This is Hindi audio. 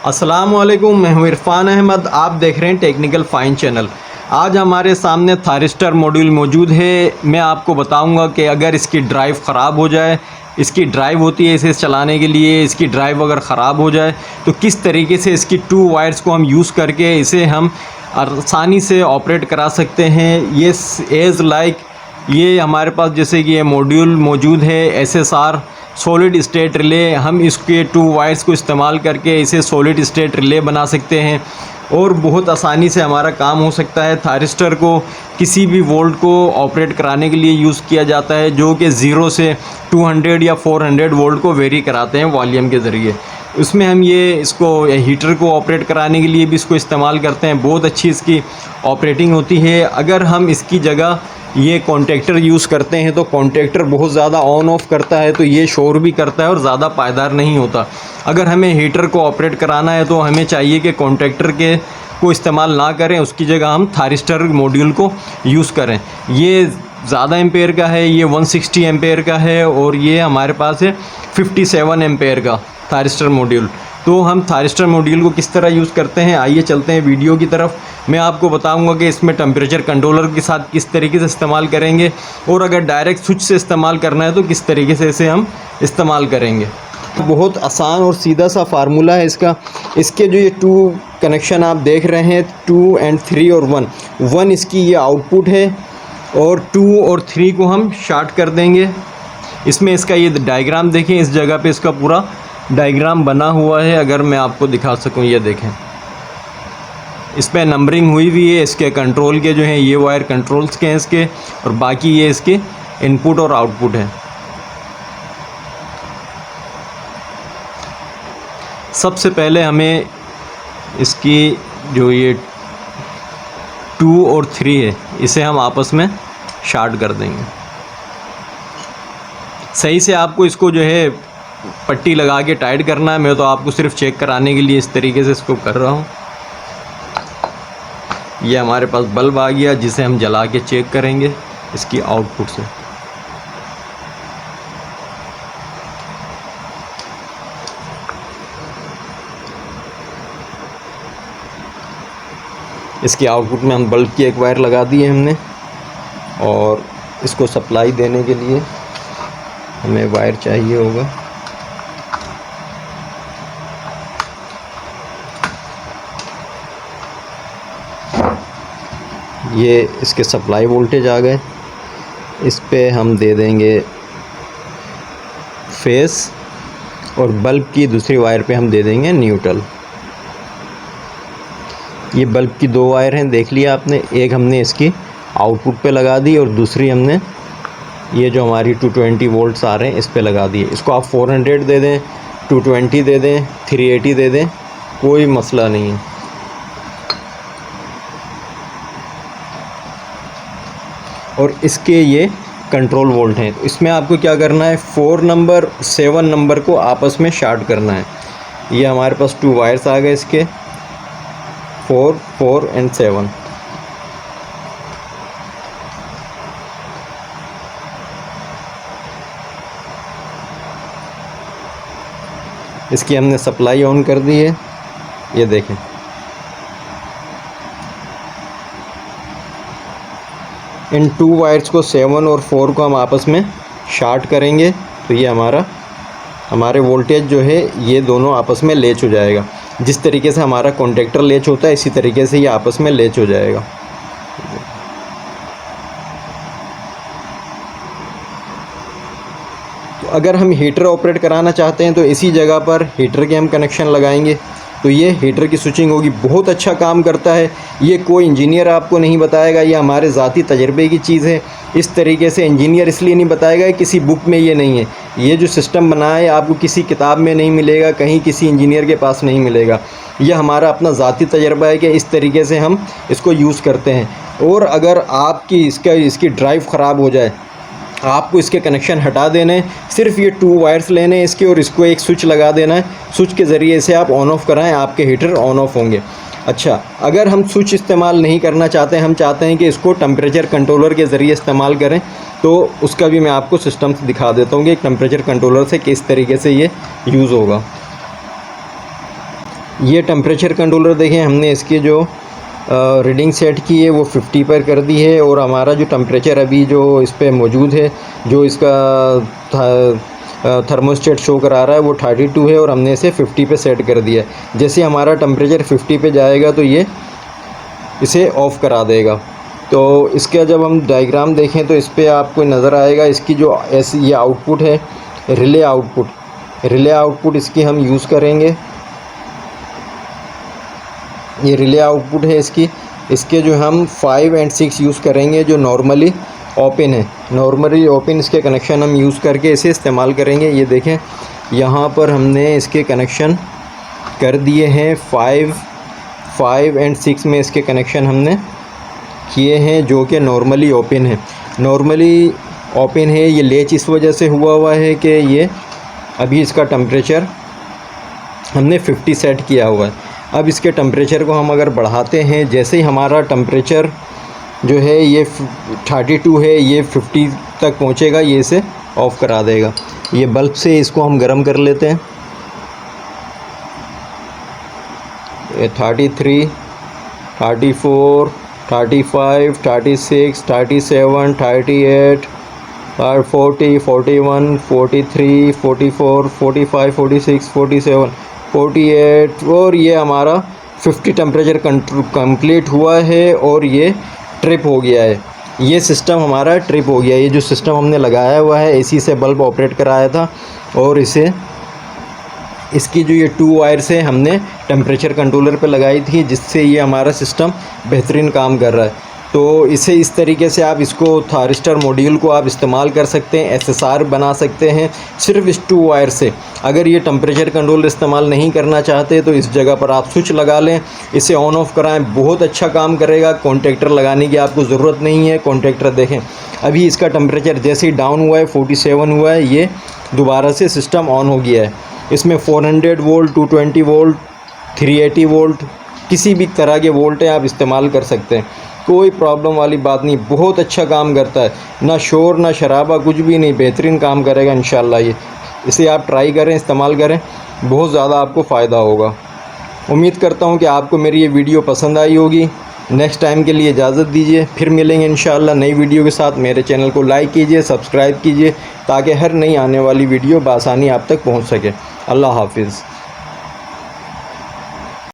अस्सलाम वालेकुम, मैं हूँ इरफान अहमद। आप देख रहे हैं टेक्निकल फाइन चैनल। आज हमारे सामने थारिस्टर मॉड्यूल मौजूद है। मैं आपको बताऊंगा कि अगर इसकी ड्राइव ख़राब हो जाए, इसकी ड्राइव होती है इसे चलाने के लिए, इसकी ड्राइव अगर ख़राब हो जाए तो किस तरीके से इसकी 2 वायर्स को हम यूज़ करके इसे हम आसानी से ऑपरेट करा सकते हैं। ये एज़ लाइक ये हमारे पास जैसे कि ये मॉड्यूल मौजूद है SSR सॉलिड स्टेट रिले। हम इसके 2 वायर्स को इस्तेमाल करके इसे सॉलिड स्टेट रिले बना सकते हैं और बहुत आसानी से हमारा काम हो सकता है। थारिस्टर को किसी भी वोल्ट को ऑपरेट कराने के लिए यूज़ किया जाता है, जो कि 0 से 200 या 400 वोल्ट को वेरी कराते हैं वॉल्यूम के ज़रिए। उसमें हम इसको हीटर को ऑपरेट कराने के लिए भी इसको इस्तेमाल करते हैं। बहुत अच्छी इसकी ऑपरेटिंग होती है। अगर हम इसकी जगह ये कॉन्टैक्टर यूज़ करते हैं तो कॉन्टैक्टर बहुत ज़्यादा ऑन ऑफ करता है, तो ये शोर भी करता है और ज़्यादा पायदार नहीं होता। अगर हमें हीटर को ऑपरेट कराना है तो हमें चाहिए कि कॉन्टैक्टर को इस्तेमाल ना करें, उसकी जगह हम थारिस्टर मॉड्यूल को यूज़ करें। ये ज़्यादा एम्पेयर का है, ये 160 एम्पेयर का है और ये हमारे पास है 57 एम्पेयर का थारिस्टर मॉड्यूल। तो हम थारिस्टर मॉड्यूल को किस तरह यूज़ करते हैं, आइए चलते हैं वीडियो की तरफ। मैं आपको बताऊंगा कि इसमें टेम्परेचर कंट्रोलर के साथ किस तरीके से इस्तेमाल करेंगे और अगर डायरेक्ट स्विच से इस्तेमाल करना है तो किस तरीके से इसे हम इस्तेमाल करेंगे। बहुत आसान और सीधा सा फार्मूला है इसका। इसके जो ये 2 कनेक्शन आप देख रहे हैं, 2 और 3 और 1 इसकी ये आउटपुट है और 2 और 3 को हम शॉर्ट कर देंगे। इसमें इसका ये डायग्राम देखें, इस जगह पे इसका पूरा डायग्राम बना हुआ है। अगर मैं आपको दिखा सकूं, ये देखें, इस पर नंबरिंग हुई हुई है। इसके कंट्रोल के जो हैं ये वायर कंट्रोल्स के हैं इसके, और बाकी ये इसके इनपुट और आउटपुट है। सबसे पहले हमें इसकी जो ये 2 और 3 है इसे हम आपस में शॉर्ट कर देंगे। सही से आपको इसको जो है पट्टी लगा के टाइट करना है। मैं तो आपको सिर्फ चेक कराने के लिए इस तरीके से इसको कर रहा हूँ। ये हमारे पास बल्ब आ गया जिसे हम जला के चेक करेंगे इसकी आउटपुट से। इसकी आउटपुट में हम बल्ब की एक वायर लगा दी है हमने, और इसको सप्लाई देने के लिए हमें वायर चाहिए होगा। ये इसके सप्लाई वोल्टेज आ गए। इस पे हम दे देंगे फेस और बल्ब की दूसरी वायर पे हम दे देंगे न्यूट्रल। ये बल्ब की 2 वायर हैं, देख लिया आपने। एक हमने इसकी आउटपुट पे लगा दी और दूसरी हमने ये जो हमारी 220 वोल्ट्स आ रहे हैं इस पे लगा दिए। इसको आप 400 दे दें, 220 दे दें, 380 दे दें, कोई मसला नहीं है। और इसके ये कंट्रोल वोल्ट हैं। तो इसमें आपको क्या करना है, 4 नंबर 7 नंबर को आपस में शॉर्ट करना है। ये हमारे पास 2 वायर्स आ गए इसके, 4, 4 और 7। इसकी हमने सप्लाई ऑन कर दी है, ये देखें। इन 2 वायर्स को 7 और 4 को हम आपस में शॉर्ट करेंगे तो ये हमारे वोल्टेज जो है ये दोनों आपस में लैच हो जाएगा। जिस तरीके से हमारा कॉन्टैक्टर लैच होता है इसी तरीके से ये आपस में लैच हो जाएगा। तो अगर हम हीटर ऑपरेट कराना चाहते हैं तो इसी जगह पर हीटर के हम कनेक्शन लगाएंगे तो ये हीटर की स्विचिंग होगी। बहुत अच्छा काम करता है। ये कोई इंजीनियर आपको नहीं बताएगा, ये हमारे ज़ाती तजर्बे की चीज़ है। इस तरीके से इंजीनियर इसलिए नहीं बताएगा, किसी बुक में ये नहीं है। ये जो सिस्टम बना है आपको किसी किताब में नहीं मिलेगा, कहीं किसी इंजीनियर के पास नहीं मिलेगा। यह हमारा अपना ज़ाती तजर्बा है कि इस तरीके से हम इसको यूज़ करते हैं। और अगर आपकी इसकी ड्राइव ख़राब हो जाए, आपको इसके कनेक्शन हटा देने हैं। सिर्फ ये 2 वायर्स लेने हैं इसके और इसको एक स्विच लगा देना है। स्विच के ज़रिए से आप ऑन ऑफ़ कराएं, आपके हीटर ऑन ऑफ़ होंगे। अच्छा, अगर हम स्विच इस्तेमाल नहीं करना चाहते, हम चाहते हैं कि इसको टेम्परेचर कंट्रोलर के ज़रिए इस्तेमाल करें, तो उसका भी मैं आपको सिस्टम दिखा देता हूँ कि टेम्परेचर कंट्रोलर से किस तरीके से ये यूज़ होगा। ये टेम्परेचर कंट्रोलर देखें, हमने इसकी जो रीडिंग सेट की है वो 50 पर कर दी है, और हमारा जो टेम्परेचर अभी जो इस पर मौजूद है, जो इसका थर्मोस्टेट शो करा रहा है वो 32 है, और हमने इसे 50 पे सेट कर दिया है। जैसे हमारा टेम्परेचर 50 पे जाएगा तो ये इसे ऑफ़ करा देगा। तो इसका जब हम डायग्राम देखें तो इस पर आपको नज़र आएगा, इसकी जो ये आउटपुट है रिले आउटपुट इसकी हम यूज़ करेंगे। ये रिले आउटपुट है इसके जो हम 5 और 6 यूज़ करेंगे, जो नॉर्मली ओपन है। नॉर्मली ओपन इसके कनेक्शन हम यूज़ करके इसे इस्तेमाल करेंगे। ये देखें यहाँ पर हमने इसके कनेक्शन कर दिए हैं, 5 और 6 में इसके कनेक्शन हमने किए हैं, जो कि नॉर्मली ओपन है। ये लेच इस वजह से हुआ है कि ये अभी इसका टेम्परेचर हमने 50 सेट किया हुआ है। अब इसके टेम्परेचर को हम अगर बढ़ाते हैं, जैसे ही हमारा टेम्परेचर जो है ये 32 है, ये 50 तक पहुंचेगा, ये इसे ऑफ़ करा देगा। ये बल्ब से इसको हम गर्म कर लेते हैं। ये 33, 34, 35, 36, 37, 38, 40, 41, 43, 44, 45, 46, 47, 48, और ये हमारा 50 टेम्परेचर कंप्लीट हुआ है, और ये ट्रिप हो गया है। ये सिस्टम हमारा ट्रिप हो गया। ये जो सिस्टम हमने लगाया हुआ है, एसी से बल्ब ऑपरेट कराया था, और इसकी जो ये 2 वायर्स है हमने टेम्परेचर कंट्रोलर पे लगाई थी, जिससे ये हमारा सिस्टम बेहतरीन काम कर रहा है। तो इसे इस तरीके से आप इसको थारिस्टर मॉड्यूल को आप इस्तेमाल कर सकते हैं, एसएसआर बना सकते हैं सिर्फ इस 2 वायर से। अगर ये टेम्परेचर कंट्रोल इस्तेमाल नहीं करना चाहते तो इस जगह पर आप स्विच लगा लें, इसे ऑन ऑफ़ कराएं, बहुत अच्छा काम करेगा। कॉन्टेक्टर लगाने की आपको ज़रूरत नहीं है। कॉन्टेक्टर देखें, अभी इसका टेम्परेचर जैसे ही डाउन हुआ है, 47 हुआ है, ये दोबारा से सिस्टम ऑन हो गया है। इसमें 400 वोल्ट, 220 वोल्ट, 380 वोल्ट, किसी भी तरह के वोल्ट आप इस्तेमाल कर सकते हैं, कोई प्रॉब्लम वाली बात नहीं। बहुत अच्छा काम करता है, ना शोर ना शराबा, कुछ भी नहीं, बेहतरीन काम करेगा इंशाल्लाह। ये इसे आप ट्राई करें, इस्तेमाल करें, बहुत ज़्यादा आपको फ़ायदा होगा। उम्मीद करता हूँ कि आपको मेरी ये वीडियो पसंद आई होगी। नेक्स्ट टाइम के लिए इजाज़त दीजिए, फिर मिलेंगे इंशाल्लाह नई वीडियो के साथ। मेरे चैनल को लाइक कीजिए, सब्सक्राइब कीजिए, ताकि हर नई आने वाली वीडियो बआसानी आप तक पहुँच सके। अल्लाह हाफिज़।